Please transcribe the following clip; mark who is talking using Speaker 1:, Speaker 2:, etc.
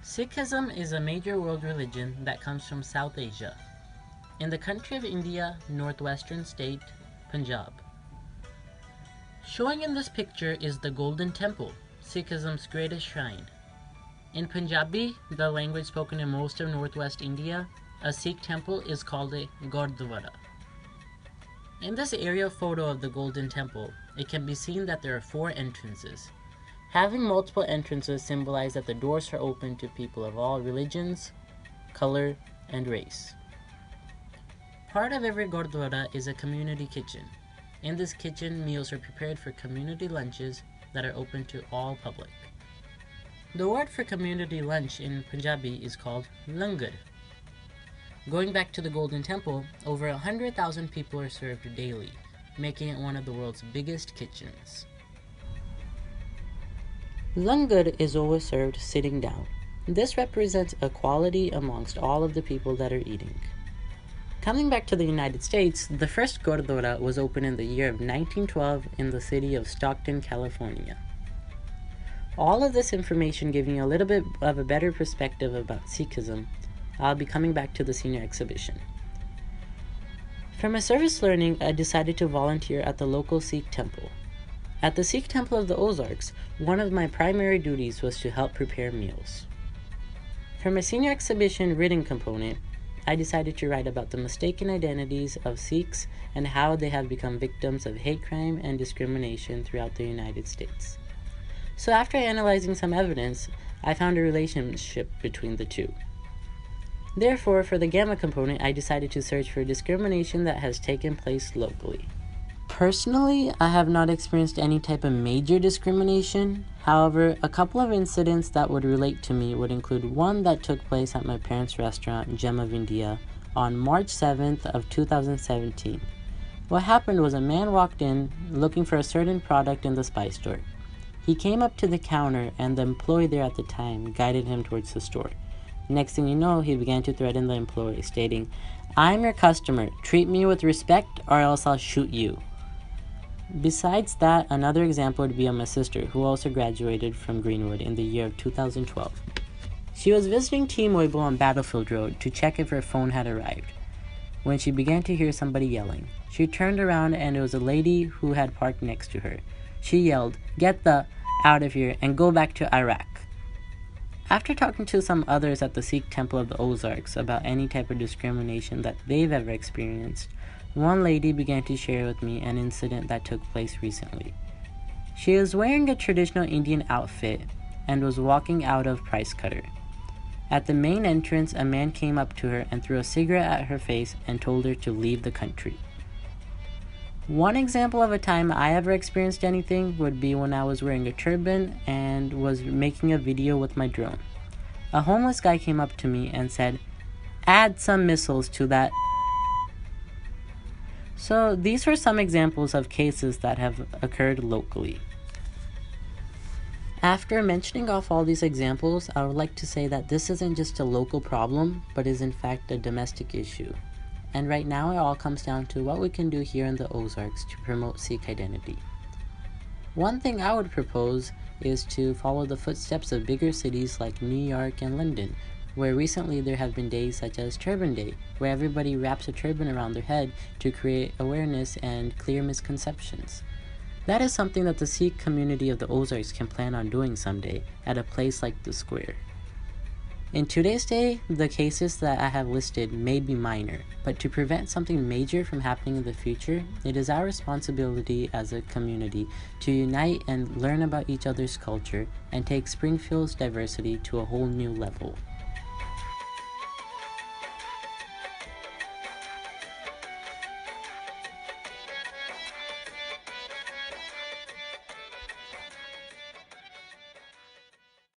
Speaker 1: Sikhism is a major world religion that comes from South Asia, in the country of India, northwestern state, Punjab. Showing in this picture is the Golden Temple, Sikhism's greatest shrine. In Punjabi, the language spoken in most of northwest India, a Sikh temple is called a Gurdwara. In this aerial photo of the Golden Temple, it can be seen that there are 4 entrances. Having multiple entrances symbolize that the doors are open to people of all religions, color, and race. Part of every Gurdwara is a community kitchen. In this kitchen, meals are prepared for community lunches that are open to all public. The word for community lunch in Punjabi is called langar. Going back to the Golden Temple, over 100,000 people are served daily, making it one of the world's biggest kitchens. Langar is always served sitting down. This represents equality amongst all of the people that are eating. Coming back to the United States, the first Gurdwara was opened in the year of 1912 in the city of Stockton, California. All of this information giving you a little bit of a better perspective about Sikhism, I'll be coming back to the senior exhibition. For my service learning, I decided to volunteer at the local Sikh temple. At the Sikh Temple of the Ozarks, one of my primary duties was to help prepare meals. For my senior exhibition written component, I decided to write about the mistaken identities of Sikhs and how they have become victims of hate crime and discrimination throughout the United States. So after analyzing some evidence, I found a relationship between the two. Therefore, for the Gamma component, I decided to search for discrimination that has taken place locally. Personally, I have not experienced any type of major discrimination. However, a couple of incidents that would relate to me would include one that took place at my parents' restaurant, Gem of India, on March 7th of 2017. What happened was a man walked in looking for a certain product in the spice store. He came up to the counter and the employee there at the time guided him towards the store. Next thing you know, he began to threaten the employee, stating, "I'm your customer, treat me with respect or else I'll shoot you." Besides that, another example would be of my sister, who also graduated from Greenwood in the year of 2012. She was visiting T-Mobile on Battlefield Road to check if her phone had arrived, when she began to hear somebody yelling. She turned around and it was a lady who had parked next to her. She yelled, "Get the out of here and go back to Iraq." After talking to some others at the Sikh Temple of the Ozarks about any type of discrimination that they've ever experienced, one lady began to share with me an incident that took place recently. She was wearing a traditional Indian outfit and was walking out of Price Cutter. At the main entrance, a man came up to her and threw a cigarette at her face and told her to leave the country. One example of a time I ever experienced anything would be when I was wearing a turban and was making a video with my drone. A homeless guy came up to me and said, "Add some missiles to that." So these were some examples of cases that have occurred locally. After mentioning off all these examples, I would like to say that this isn't just a local problem, but is in fact a domestic issue. And right now it all comes down to what we can do here in the Ozarks to promote Sikh identity. One thing I would propose is to follow the footsteps of bigger cities like New York and London, where recently there have been days such as Turban Day, where everybody wraps a turban around their head to create awareness and clear misconceptions. That is something that the Sikh community of the Ozarks can plan on doing someday at a place like the Square. In today's day, the cases that I have listed may be minor, but to prevent something major from happening in the future, it is our responsibility as a community to unite and learn about each other's culture and take Springfield's diversity to a whole new level.